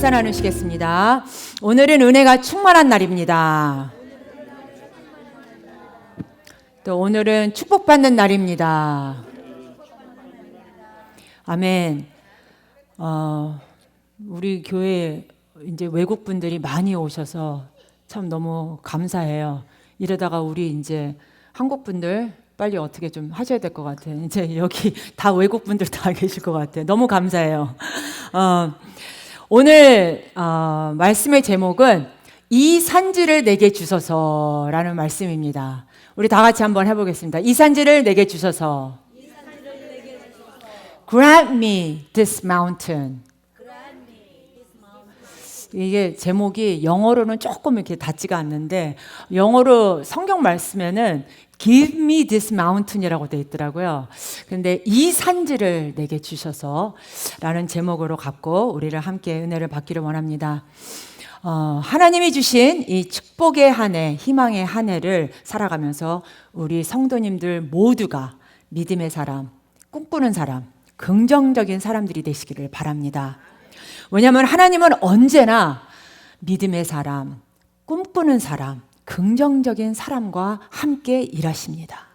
인사 나누시겠습니다. 오늘은 은혜가 충만한 날입니다. 또 오늘은 축복받는 날입니다. 아멘. 우리 교회에 이제 외국 분들이 많이 오셔서 참 너무 감사해요. 이러다가 우리 이제 한국 분들 빨리 어떻게 좀 하셔야 될 것 같아요. 이제 여기 다 외국 분들 다 계실 것 같아요. 너무 감사해요. 오늘 말씀의 제목은 이 산지를 내게 주소서라는 말씀입니다. 우리 다 같이 한번 해보겠습니다. 이 산지를 내게 주소서. Grant me this mountain. 이게 제목이 영어로는 조금 이렇게 닿지가 않는데 영어로 성경 말씀에는 Give me this mountain이라고 되어 있더라고요. 근데 이 산지를 내게 주셔서 라는 제목으로 갖고 우리를 함께 은혜를 받기를 원합니다. 하나님이 주신 이 축복의 한 해, 희망의 한 해를 살아가면서 우리 성도님들 모두가 믿음의 사람, 꿈꾸는 사람, 긍정적인 사람들이 되시기를 바랍니다. 왜냐하면 하나님은 언제나 믿음의 사람, 꿈꾸는 사람, 긍정적인 사람과 함께 일하십니다.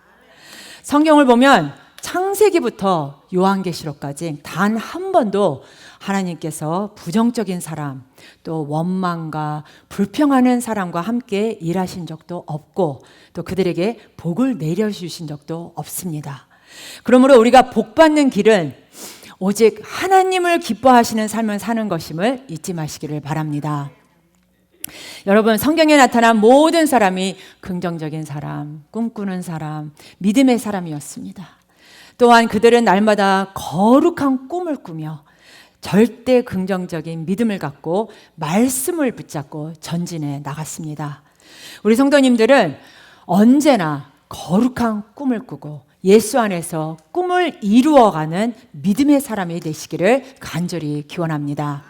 성경을 보면 창세기부터 요한계시록까지 단 한 번도 하나님께서 부정적인 사람, 또 원망과 불평하는 사람과 함께 일하신 적도 없고 또 그들에게 복을 내려주신 적도 없습니다. 그러므로 우리가 복받는 길은 오직 하나님을 기뻐하시는 삶을 사는 것임을 잊지 마시기를 바랍니다. 여러분, 성경에 나타난 모든 사람이 긍정적인 사람, 꿈꾸는 사람, 믿음의 사람이었습니다. 또한 그들은 날마다 거룩한 꿈을 꾸며 절대 긍정적인 믿음을 갖고 말씀을 붙잡고 전진해 나갔습니다. 우리 성도님들은 언제나 거룩한 꿈을 꾸고 예수 안에서 꿈을 이루어가는 믿음의 사람이 되시기를 간절히 기원합니다.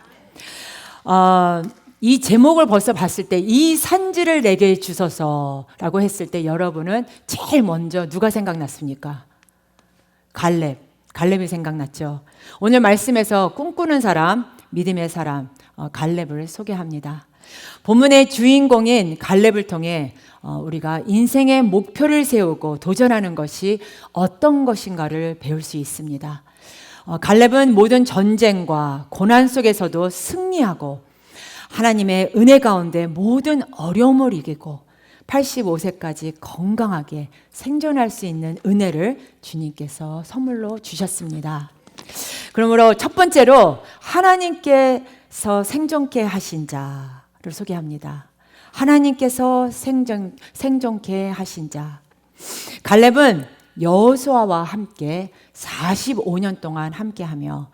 이 제목을 벌써 봤을 때 이 산지를 내게 주소서라고 했을 때 여러분은 제일 먼저 누가 생각났습니까? 갈렙이 생각났죠. 오늘 말씀에서 꿈꾸는 사람, 믿음의 사람, 갈렙을 소개합니다. 본문의 주인공인 갈렙을 통해 우리가 인생의 목표를 세우고 도전하는 것이 어떤 것인가를 배울 수 있습니다. 갈렙은 모든 전쟁과 고난 속에서도 승리하고 하나님의 은혜 가운데 모든 어려움을 이기고 85세까지 건강하게 생존할 수 있는 은혜를 주님께서 선물로 주셨습니다. 그러므로 첫 번째로 하나님께서 생존케 하신 자를 소개합니다. 하나님께서 생존케 하신 자. 갈렙은 여호수아와 함께 45년 동안 함께하며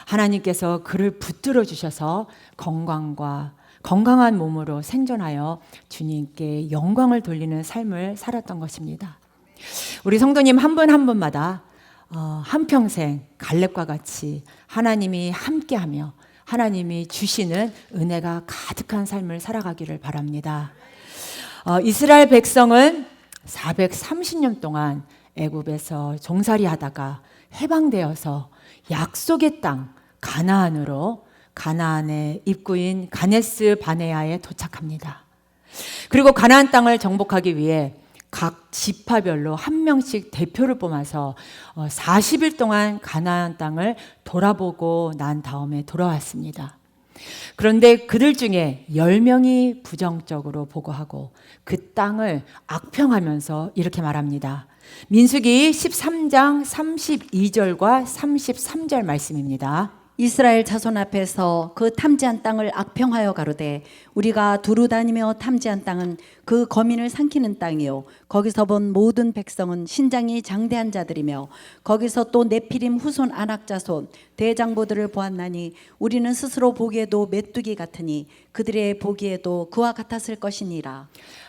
하나님께서 그를 붙들어 주셔서 건강한 몸으로 생존하여 주님께 영광을 돌리는 삶을 살았던 것입니다. 우리 성도님 한 분 한 분마다 한평생 갈렙과 같이 하나님이 함께하며 하나님이 주시는 은혜가 가득한 삶을 살아가기를 바랍니다. 이스라엘 백성은 430년 동안 애굽에서 종살이 하다가 해방되어서 약속의 땅 가나안으로 가나안의 입구인 가네스 바네아에 도착합니다. 그리고 가나안 땅을 정복하기 위해 각 지파별로 한 명씩 대표를 뽑아서 40일 동안 가나안 땅을 돌아보고 난 다음에 돌아왔습니다. 그런데 그들 중에 10명이 부정적으로 보고하고 그 땅을 악평하면서 이렇게 말합니다. 민수기 13장 32절과 33절 말씀입니다. 이스라엘 자손 앞에서 그 탐지한 땅을 악평하여 가로되 우리가 두루 다니며 탐지한 땅은 그 거민을 삼키는 땅이요 거기서 본 모든 백성은 신장이 장대한 자들이며 거기서 또 네피림 후손 아낙 자손 대장부들을 보았나니 우리는 스스로 보기에도 메뚜기 같으니 그들의 보기에도 그와 같았을 것이니라.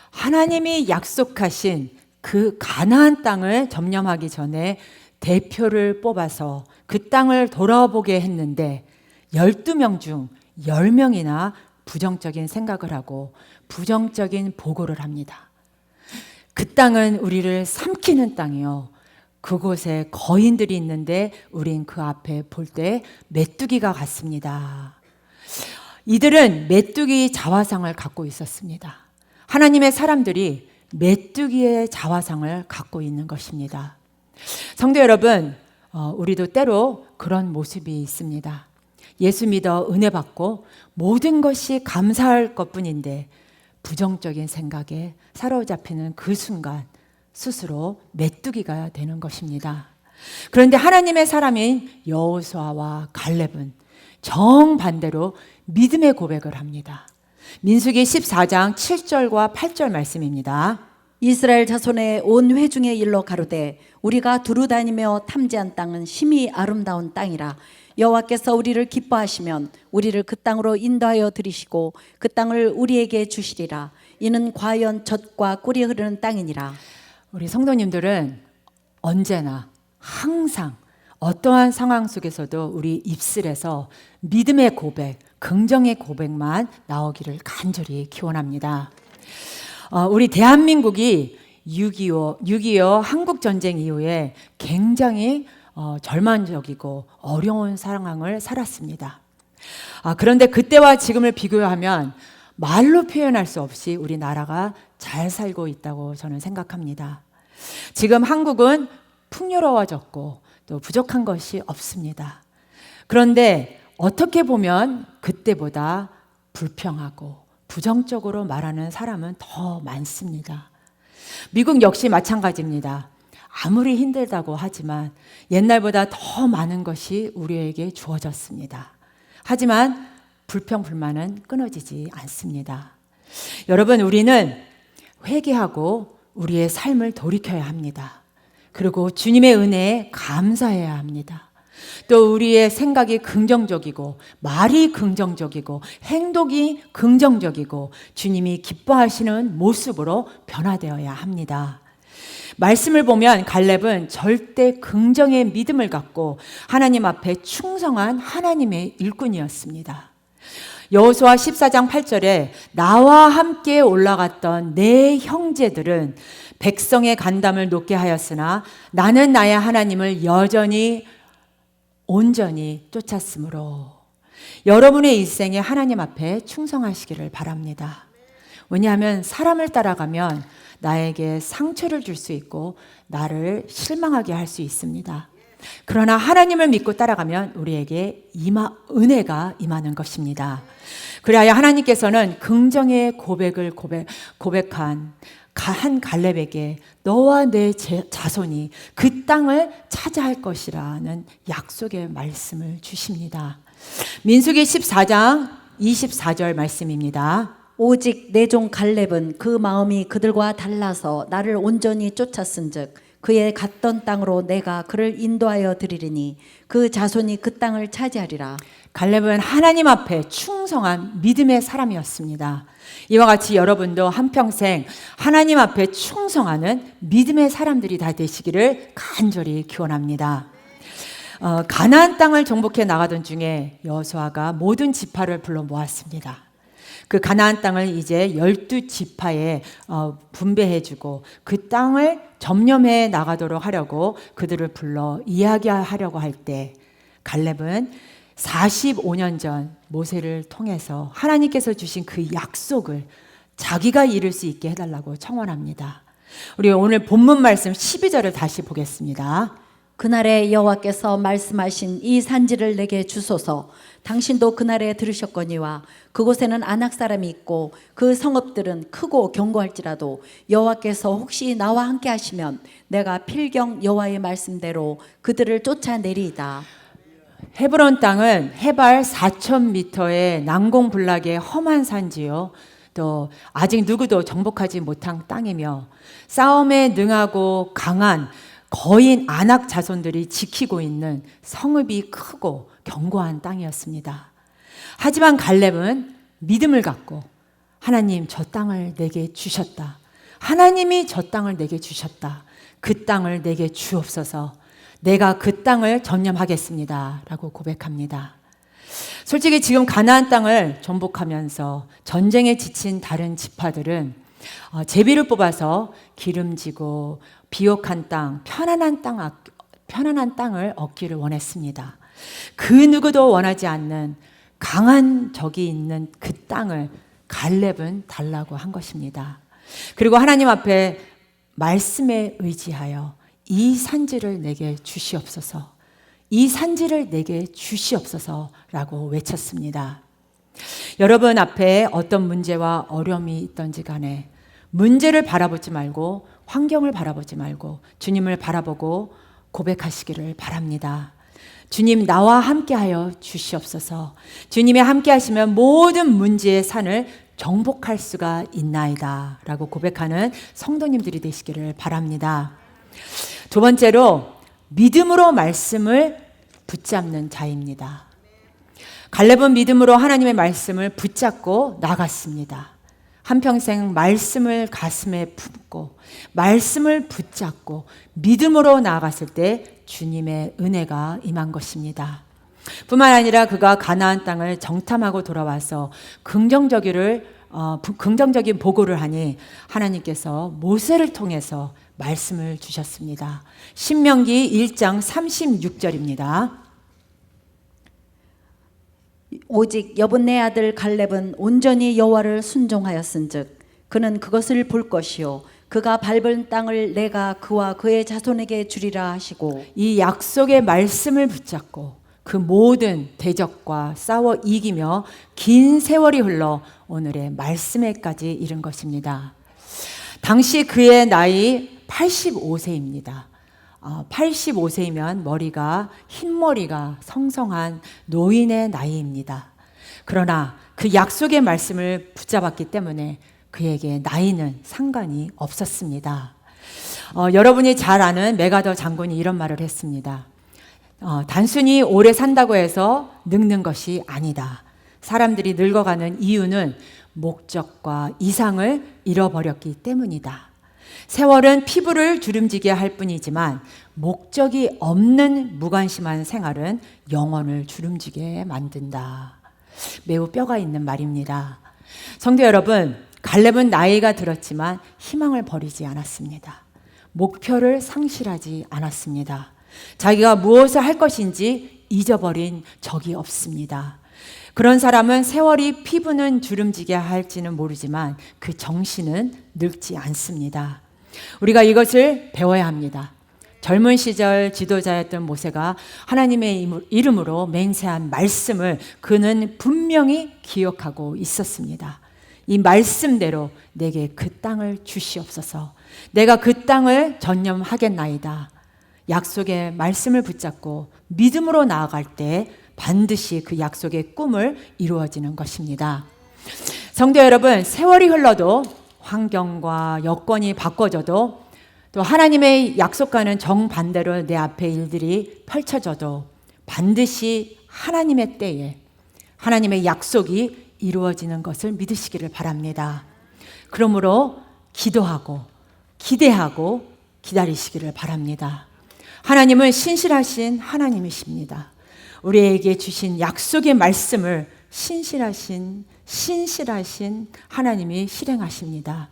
하나님이 약속하신 그 가나안 땅을 점령하기 전에 대표를 뽑아서 그 땅을 돌아보게 했는데 12명 중 10명이나 부정적인 생각을 하고 부정적인 보고를 합니다. 그 땅은 우리를 삼키는 땅이요. 그곳에 거인들이 있는데 우린 그 앞에 볼 때 메뚜기가 같습니다. 이들은 메뚜기 자화상을 갖고 있었습니다. 하나님의 사람들이 메뚜기의 자화상을 갖고 있는 것입니다. 성도 여러분, 우리도 때로 그런 모습이 있습니다. 예수 믿어 은혜 받고 모든 것이 감사할 것뿐인데 부정적인 생각에 사로잡히는 그 순간 스스로 메뚜기가 되는 것입니다. 그런데 하나님의 사람인 여호수아와 갈렙은 정반대로 믿음의 고백을 합니다. 민수기 14장 7절과 8절 말씀입니다. 이스라엘 자손의 온 회중의 일로 가로되 우리가 두루 다니며 탐지한 땅은 심히 아름다운 땅이라. 여호와께서 우리를 기뻐하시면 우리를 그 땅으로 인도하여 들이시고 그 땅을 우리에게 주시리라. 이는 과연 젖과 꿀이 흐르는 땅이니라. 우리 성도님들은 언제나 항상 어떠한 상황 속에서도 우리 입술에서 믿음의 고백, 긍정의 고백만 나오기를 간절히 기원합니다. 우리 대한민국이 6.25 한국전쟁 이후에 굉장히 절망적이고 어려운 상황을 살았습니다. 그런데 그때와 지금을 비교하면 말로 표현할 수 없이 우리나라가 잘 살고 있다고 저는 생각합니다. 지금 한국은 풍요로워졌고 또 부족한 것이 없습니다. 그런데 어떻게 보면 그때보다 불평하고 부정적으로 말하는 사람은 더 많습니다. 미국 역시 마찬가지입니다. 아무리 힘들다고 하지만 옛날보다 더 많은 것이 우리에게 주어졌습니다. 하지만 불평, 불만은 끊어지지 않습니다. 여러분, 우리는 회개하고 우리의 삶을 돌이켜야 합니다. 그리고 주님의 은혜에 감사해야 합니다. 또 우리의 생각이 긍정적이고 말이 긍정적이고 행동이 긍정적이고 주님이 기뻐하시는 모습으로 변화되어야 합니다. 말씀을 보면 갈렙은 절대 긍정의 믿음을 갖고 하나님 앞에 충성한 하나님의 일꾼이었습니다. 여호수아 14장 8절에 나와 함께 올라갔던 내 형제들은 백성의 간담을 높게 하였으나 나는 나의 하나님을 여전히 온전히 쫓았으므로 여러분의 일생에 하나님 앞에 충성하시기를 바랍니다. 왜냐하면 사람을 따라가면 나에게 상처를 줄 수 있고 나를 실망하게 할 수 있습니다. 그러나 하나님을 믿고 따라가면 우리에게 은혜가 임하는 것입니다. 그리하여 하나님께서는 긍정의 고백을 고백한 한 갈렙에게 너와 내 자손이 그 땅을 차지할 것이라는 약속의 말씀을 주십니다. 민수기 14장 24절 말씀입니다. 오직 내 종 갈렙은 그 마음이 그들과 달라서 나를 온전히 쫓았은즉 그의 갔던 땅으로 내가 그를 인도하여 드리리니 그 자손이 그 땅을 차지하리라. 갈렙은 하나님 앞에 충성한 믿음의 사람이었습니다. 이와 같이 여러분도 한평생 하나님 앞에 충성하는 믿음의 사람들이 다 되시기를 간절히 기원합니다. 가나안 땅을 정복해 나가던 중에 여호수아가 모든 지파를 불러 모았습니다. 그 가나안 땅을 이제 12지파에 분배해주고 그 땅을 점령해 나가도록 하려고 그들을 불러 이야기하려고 할 때 갈렙은 45년 전 모세를 통해서 하나님께서 주신 그 약속을 자기가 이룰 수 있게 해달라고 청원합니다. 우리 오늘 본문 말씀 12절을 다시 보겠습니다. 그날에 여호와께서 말씀하신 이 산지를 내게 주소서. 당신도 그날에 들으셨거니와 그곳에는 아낙 사람이 있고 그 성읍들은 크고 견고할지라도 여호와께서 혹시 나와 함께 하시면 내가 필경 여호와의 말씀대로 그들을 쫓아내리이다. 헤브론 땅은 해발 4,000m의 난공불락의 험한 산지요. 또 아직 누구도 정복하지 못한 땅이며 싸움에 능하고 강한 거인 아낙 자손들이 지키고 있는 성읍이 크고 견고한 땅이었습니다. 하지만 갈렙은 믿음을 갖고 하나님 저 땅을 내게 주셨다. 하나님이 저 땅을 내게 주셨다. 그 땅을 내게 주옵소서. 내가 그 땅을 전념하겠습니다. 라고 고백합니다. 솔직히 지금 가나안 땅을 정복하면서 전쟁에 지친 다른 지파들은 제비를 뽑아서 기름지고 비옥한 땅, 편안한 땅을 얻기를 원했습니다. 그 누구도 원하지 않는 강한 적이 있는 그 땅을 갈렙은 달라고 한 것입니다. 그리고 하나님 앞에 말씀에 의지하여 이 산지를 내게 주시옵소서, 이 산지를 내게 주시옵소서라고 외쳤습니다. 여러분 앞에 어떤 문제와 어려움이 있던지 간에 문제를 바라보지 말고 환경을 바라보지 말고 주님을 바라보고 고백하시기를 바랍니다. 주님, 나와 함께하여 주시옵소서. 주님이 함께하시면 모든 문제의 산을 정복할 수가 있나이다 라고 고백하는 성도님들이 되시기를 바랍니다. 두 번째로 믿음으로 말씀을 붙잡는 자입니다. 갈렙은 믿음으로 하나님의 말씀을 붙잡고 나갔습니다. 한평생 말씀을 가슴에 품고 말씀을 붙잡고 믿음으로 나아갔을 때 주님의 은혜가 임한 것입니다. 뿐만 아니라 그가 가나안 땅을 정탐하고 돌아와서 긍정적인 보고를 하니 하나님께서 모세를 통해서 말씀을 주셨습니다. 신명기 1장 36절입니다. 오직 여분네 아들 갈렙은 온전히 여호와를 순종하였은즉 그는 그것을 볼 것이요 그가 밟은 땅을 내가 그와 그의 자손에게 주리라 하시고, 이 약속의 말씀을 붙잡고 그 모든 대적과 싸워 이기며 긴 세월이 흘러 오늘의 말씀에까지 이른 것입니다. 당시 그의 나이 85세입니다. 85세이면 머리가 흰머리가 성성한 노인의 나이입니다. 그러나 그 약속의 말씀을 붙잡았기 때문에 그에게 나이는 상관이 없었습니다. 여러분이 잘 아는 메가더 장군이 이런 말을 했습니다. 단순히 오래 산다고 해서 늙는 것이 아니다. 사람들이 늙어가는 이유는 목적과 이상을 잃어버렸기 때문이다. 세월은 피부를 주름지게 할 뿐이지만 목적이 없는 무관심한 생활은 영혼을 주름지게 만든다. 매우 뼈가 있는 말입니다. 성도 여러분, 갈렙은 나이가 들었지만 희망을 버리지 않았습니다. 목표를 상실하지 않았습니다. 자기가 무엇을 할 것인지 잊어버린 적이 없습니다. 그런 사람은 세월이 피부는 주름지게 할지는 모르지만 그 정신은 늙지 않습니다. 우리가 이것을 배워야 합니다. 젊은 시절 지도자였던 모세가 하나님의 이름으로 맹세한 말씀을 그는 분명히 기억하고 있었습니다. 이 말씀대로 내게 그 땅을 주시옵소서. 내가 그 땅을 전념하겠나이다. 약속의 말씀을 붙잡고 믿음으로 나아갈 때 반드시 그 약속의 꿈을 이루어지는 것입니다. 성도 여러분, 세월이 흘러도 환경과 여건이 바꿔져도 또 하나님의 약속과는 정반대로 내 앞에 일들이 펼쳐져도 반드시 하나님의 때에 하나님의 약속이 이루어지는 것을 믿으시기를 바랍니다. 그러므로 기도하고 기대하고 기다리시기를 바랍니다. 하나님은 신실하신 하나님이십니다. 우리에게 주신 약속의 말씀을 신실하신 하나님이 실행하십니다.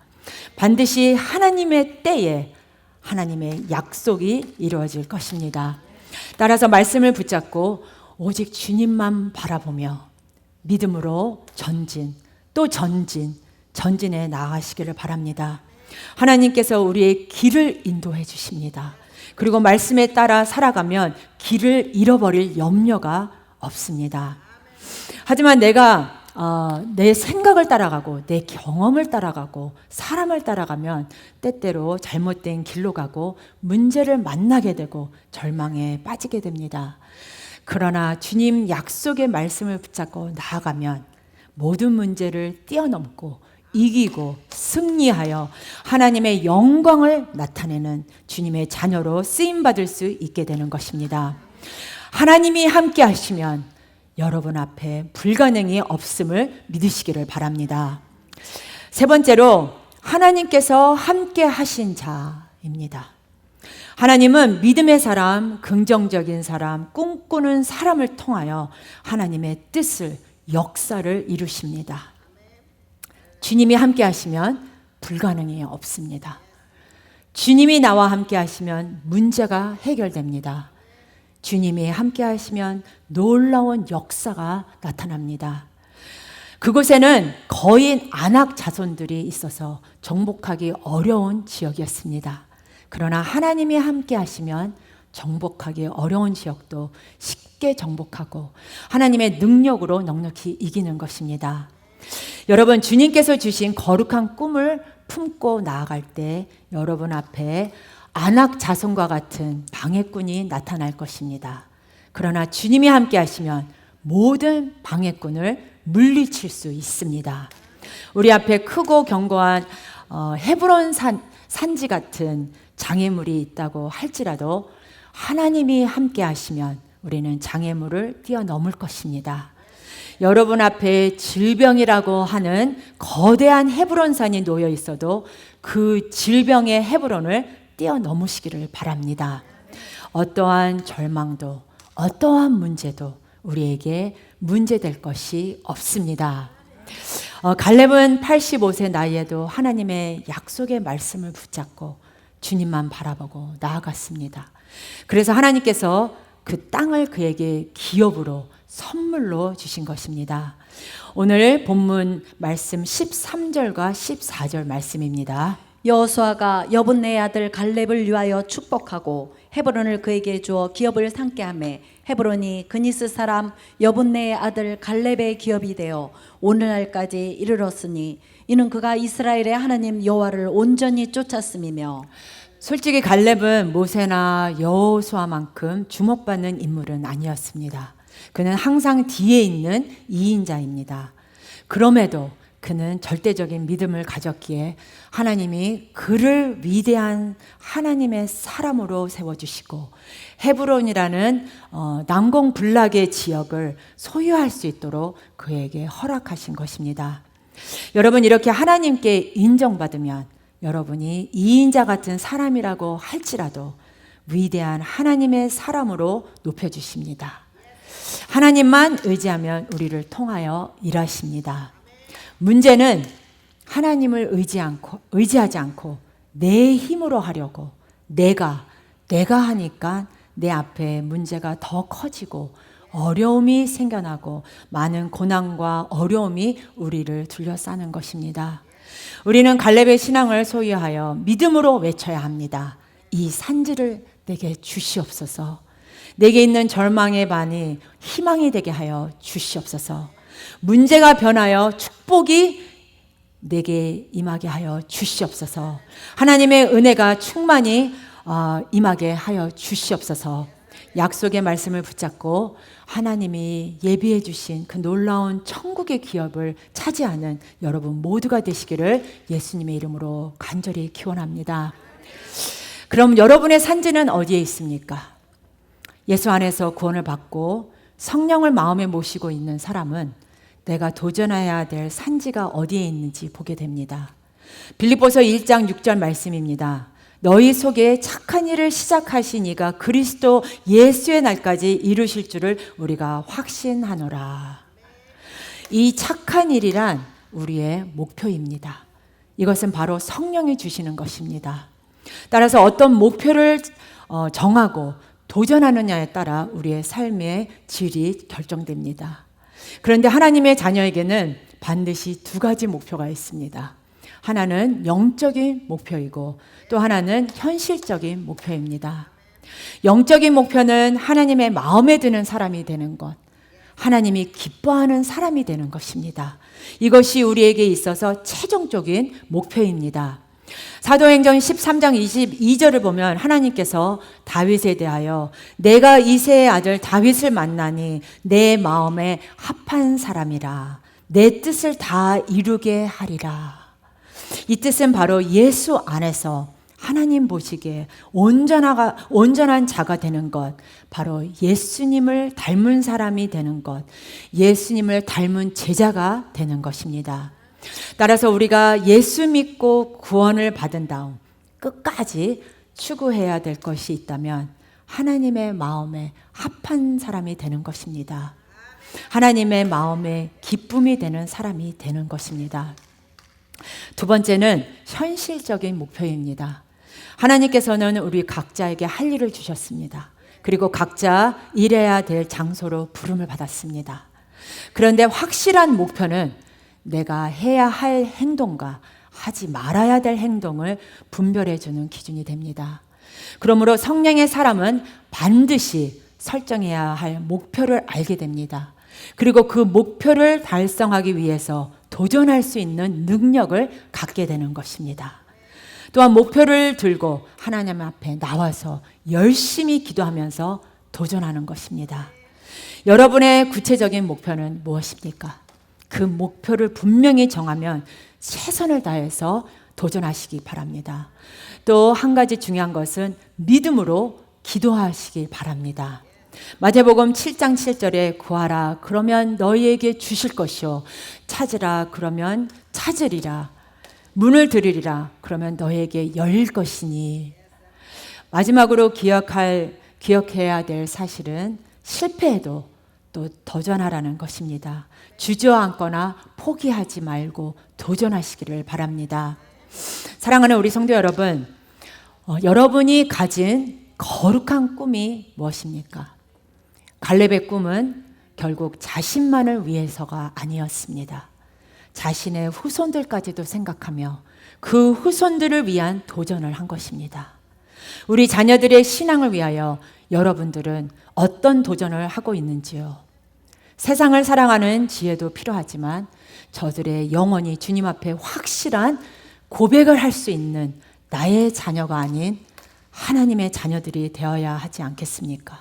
반드시 하나님의 때에 하나님의 약속이 이루어질 것입니다. 따라서 말씀을 붙잡고 오직 주님만 바라보며 믿음으로 전진 또 전진에 나아가시기를 바랍니다. 하나님께서 우리의 길을 인도해 주십니다. 그리고 말씀에 따라 살아가면 길을 잃어버릴 염려가 없습니다. 하지만 내가 내 생각을 따라가고 내 경험을 따라가고 사람을 따라가면 때때로 잘못된 길로 가고 문제를 만나게 되고 절망에 빠지게 됩니다. 그러나 주님 약속의 말씀을 붙잡고 나아가면 모든 문제를 뛰어넘고 이기고 승리하여 하나님의 영광을 나타내는 주님의 자녀로 쓰임받을 수 있게 되는 것입니다. 하나님이 함께 하시면 여러분 앞에 불가능이 없음을 믿으시기를 바랍니다. 세 번째로 하나님께서 함께 하신 자입니다. 하나님은 믿음의 사람, 긍정적인 사람, 꿈꾸는 사람을 통하여 하나님의 뜻을, 역사를 이루십니다. 주님이 함께 하시면 불가능이 없습니다. 주님이 나와 함께 하시면 문제가 해결됩니다. 주님이 함께 하시면 놀라운 역사가 나타납니다. 그곳에는 거인 안악 자손들이 있어서 정복하기 어려운 지역이었습니다. 그러나 하나님이 함께 하시면 정복하기 어려운 지역도 쉽게 정복하고 하나님의 능력으로 넉넉히 이기는 것입니다. 여러분, 주님께서 주신 거룩한 꿈을 품고 나아갈 때 여러분 앞에 안악 자손과 같은 방해꾼이 나타날 것입니다. 그러나 주님이 함께 하시면 모든 방해꾼을 물리칠 수 있습니다. 우리 앞에 크고 견고한 헤브론 산지 같은 장애물이 있다고 할지라도 하나님이 함께 하시면 우리는 장애물을 뛰어넘을 것입니다. 여러분 앞에 질병이라고 하는 거대한 헤브론산이 놓여 있어도 그 질병의 헤브론을 뛰어넘으시기를 바랍니다. 어떠한 절망도 어떠한 문제도 우리에게 문제될 것이 없습니다. 갈렙은 85세 나이에도 하나님의 약속의 말씀을 붙잡고 주님만 바라보고 나아갔습니다. 그래서 하나님께서 그 땅을 그에게 기업으로 선물로 주신 것입니다. 오늘 본문 말씀 13절과 14절 말씀입니다. 여호수아가 여분네의 아들 갈렙을 위하여 축복하고 헤브론을 그에게 주어 기업을 삼게 하매 헤브론이 그니스 사람 여분네의 아들 갈렙의 기업이 되어 오늘날까지 이르렀으니 이는 그가 이스라엘의 하나님 여호와를 온전히 쫓았음이며. 솔직히 갈렙은 모세나 여호수아만큼 주목받는 인물은 아니었습니다. 그는 항상 뒤에 있는 2인자입니다. 그럼에도 그는 절대적인 믿음을 가졌기에 하나님이 그를 위대한 하나님의 사람으로 세워주시고 헤브론이라는 남공블락의 지역을 소유할 수 있도록 그에게 허락하신 것입니다. 여러분, 이렇게 하나님께 인정받으면 여러분이 2인자 같은 사람이라고 할지라도 위대한 하나님의 사람으로 높여주십니다. 하나님만 의지하면 우리를 통하여 일하십니다. 문제는 하나님을 의지하지 않고 내 힘으로 하려고 내가 하니까 내 앞에 문제가 더 커지고 어려움이 생겨나고 많은 고난과 어려움이 우리를 둘러싸는 것입니다. 우리는 갈렙의 신앙을 소유하여 믿음으로 외쳐야 합니다. 이 산지를 내게 주시옵소서. 내게 있는 절망의 반이 희망이 되게 하여 주시옵소서. 문제가 변하여 축복이 내게 임하게 하여 주시옵소서. 하나님의 은혜가 충만히 임하게 하여 주시옵소서. 약속의 말씀을 붙잡고 하나님이 예비해 주신 그 놀라운 천국의 기업을 차지하는 여러분 모두가 되시기를 예수님의 이름으로 간절히 기원합니다. 그럼 여러분의 산지는 어디에 있습니까? 예수 안에서 구원을 받고 성령을 마음에 모시고 있는 사람은 내가 도전해야 될 산지가 어디에 있는지 보게 됩니다. 빌립보서 1장 6절 말씀입니다. 너희 속에 착한 일을 시작하신 이가 그리스도 예수의 날까지 이루실 줄을 우리가 확신하노라. 이 착한 일이란 우리의 목표입니다. 이것은 바로 성령이 주시는 것입니다. 따라서 어떤 목표를 정하고 도전하느냐에 따라 우리의 삶의 질이 결정됩니다. 그런데 하나님의 자녀에게는 반드시 두 가지 목표가 있습니다. 하나는 영적인 목표이고 또 하나는 현실적인 목표입니다. 영적인 목표는 하나님의 마음에 드는 사람이 되는 것, 하나님이 기뻐하는 사람이 되는 것입니다. 이것이 우리에게 있어서 최종적인 목표입니다. 사도행전 13장 22절을 보면 하나님께서 다윗에 대하여 내가 이새의 아들 다윗을 만나니 내 마음에 합한 사람이라 내 뜻을 다 이루게 하리라. 이 뜻은 바로 예수 안에서 하나님 보시기에 온전한 자가 되는 것, 바로 예수님을 닮은 사람이 되는 것, 예수님을 닮은 제자가 되는 것입니다. 따라서 우리가 예수 믿고 구원을 받은 다음 끝까지 추구해야 될 것이 있다면 하나님의 마음에 합한 사람이 되는 것입니다. 하나님의 마음에 기쁨이 되는 사람이 되는 것입니다. 두 번째는 현실적인 목표입니다. 하나님께서는 우리 각자에게 할 일을 주셨습니다. 그리고 각자 일해야 될 장소로 부름을 받았습니다. 그런데 확실한 목표는 내가 해야 할 행동과 하지 말아야 될 행동을 분별해 주는 기준이 됩니다. 그러므로 성령의 사람은 반드시 설정해야 할 목표를 알게 됩니다. 그리고 그 목표를 달성하기 위해서 도전할 수 있는 능력을 갖게 되는 것입니다. 또한 목표를 들고 하나님 앞에 나와서 열심히 기도하면서 도전하는 것입니다. 여러분의 구체적인 목표는 무엇입니까? 그 목표를 분명히 정하면 최선을 다해서 도전하시기 바랍니다. 또 한 가지 중요한 것은 믿음으로 기도하시기 바랍니다. 마태복음 7장 7절에 구하라 그러면 너희에게 주실 것이요 찾으라 그러면 찾으리라 문을 들으리라 그러면 너희에게 열릴 것이니. 마지막으로 기억해야 될 사실은 실패해도 또 도전하라는 것입니다. 주저앉거나 포기하지 말고 도전하시기를 바랍니다. 사랑하는 우리 성도 여러분, 여러분이 가진 거룩한 꿈이 무엇입니까? 갈렙의 꿈은 결국 자신만을 위해서가 아니었습니다. 자신의 후손들까지도 생각하며 그 후손들을 위한 도전을 한 것입니다. 우리 자녀들의 신앙을 위하여 여러분들은 어떤 도전을 하고 있는지요? 세상을 사랑하는 지혜도 필요하지만 저들의 영혼이 주님 앞에 확실한 고백을 할 수 있는 나의 자녀가 아닌 하나님의 자녀들이 되어야 하지 않겠습니까?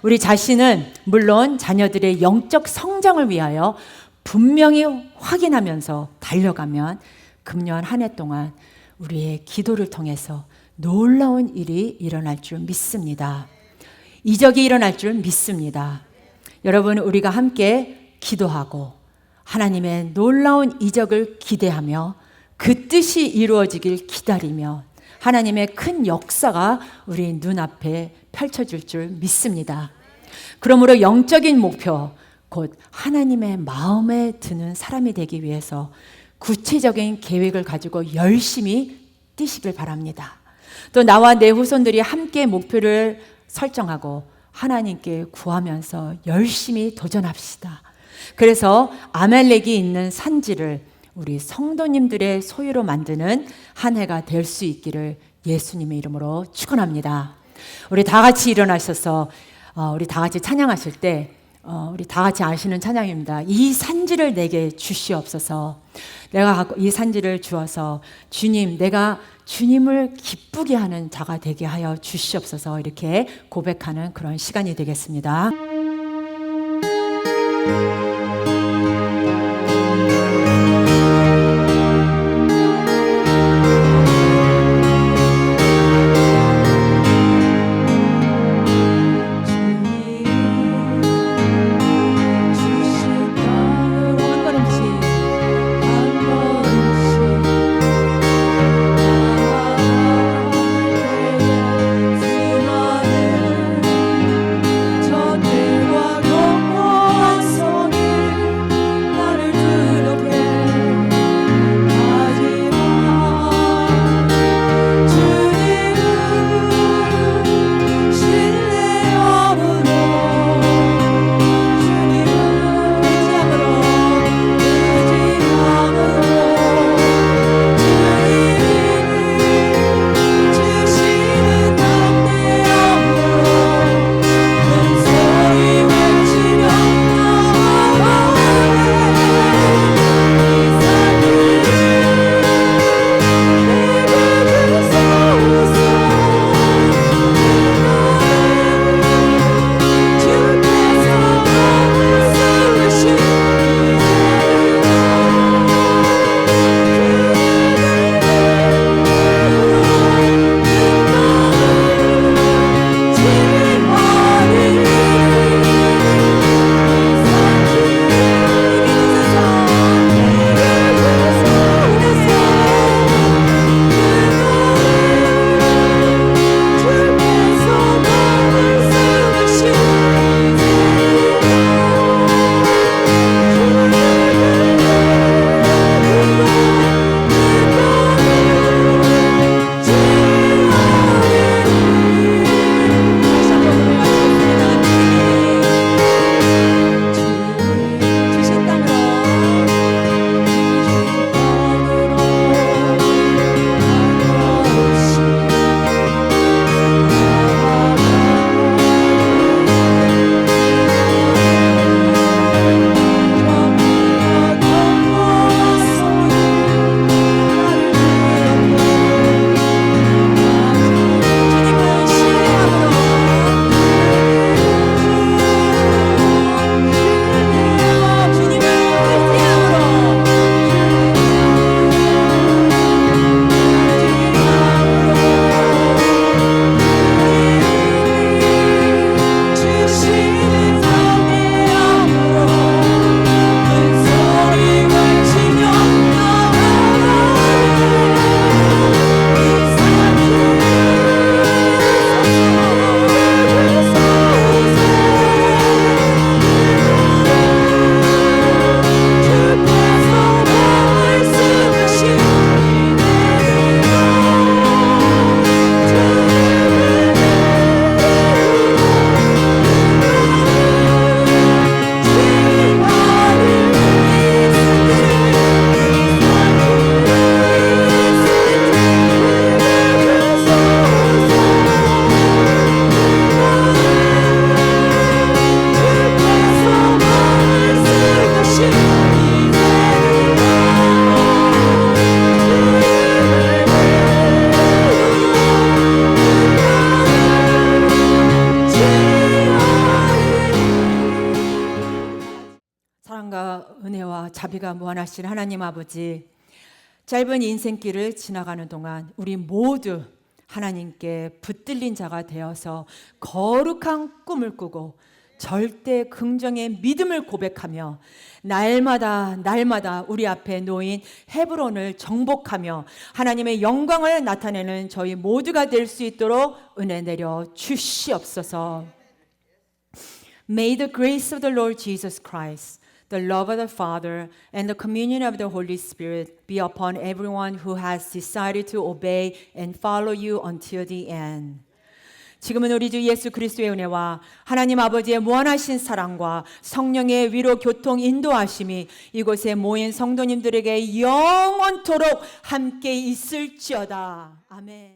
우리 자신은 물론 자녀들의 영적 성장을 위하여 분명히 확인하면서 달려가면 금년 한 해 동안 우리의 기도를 통해서 놀라운 일이 일어날 줄 믿습니다. 이적이 일어날 줄 믿습니다. 여러분, 우리가 함께 기도하고 하나님의 놀라운 이적을 기대하며 그 뜻이 이루어지길 기다리며 하나님의 큰 역사가 우리 눈앞에 펼쳐질 줄 믿습니다. 그러므로 영적인 목표, 곧 하나님의 마음에 드는 사람이 되기 위해서 구체적인 계획을 가지고 열심히 뛰시길 바랍니다. 또 나와 내 후손들이 함께 목표를 설정하고 하나님께 구하면서 열심히 도전합시다. 그래서 아멜렉이 있는 산지를 우리 성도님들의 소유로 만드는 한 해가 될 수 있기를 예수님의 이름으로 축원합니다. 우리 다 같이 일어나셔서 우리 다 같이 찬양하실 때 우리 다 같이 아시는 찬양입니다. 이 산지를 내게 주시옵소서. 내가 이 산지를 주어서 주님, 내가 주님을 기쁘게 하는 자가 되게 하여 주시옵소서. 이렇게 고백하는 그런 시간이 되겠습니다. 저들과 영원 손 은혜와 자비가 무한하신 하나님 아버지, 짧은 인생길을 지나가는 동안 우리 모두 하나님께 붙들린 자가 되어서 거룩한 꿈을 꾸고 절대 긍정의 믿음을 고백하며 날마다 우리 앞에 놓인 헤브론을 정복하며 하나님의 영광을 나타내는 저희 모두가 될 수 있도록 은혜 내려 주시옵소서. May the grace of the Lord Jesus Christ, the love of the Father, and the communion of the Holy Spirit be upon everyone who has decided to obey and follow you until the end. 지금은 우리 주 예수 그리스도의 은혜와 하나님 아버지의 무한하신 사랑과 성령의 위로 교통 인도하심이 이곳에 모인 성도님들에게 영원토록 함께 있을지어다. 아멘.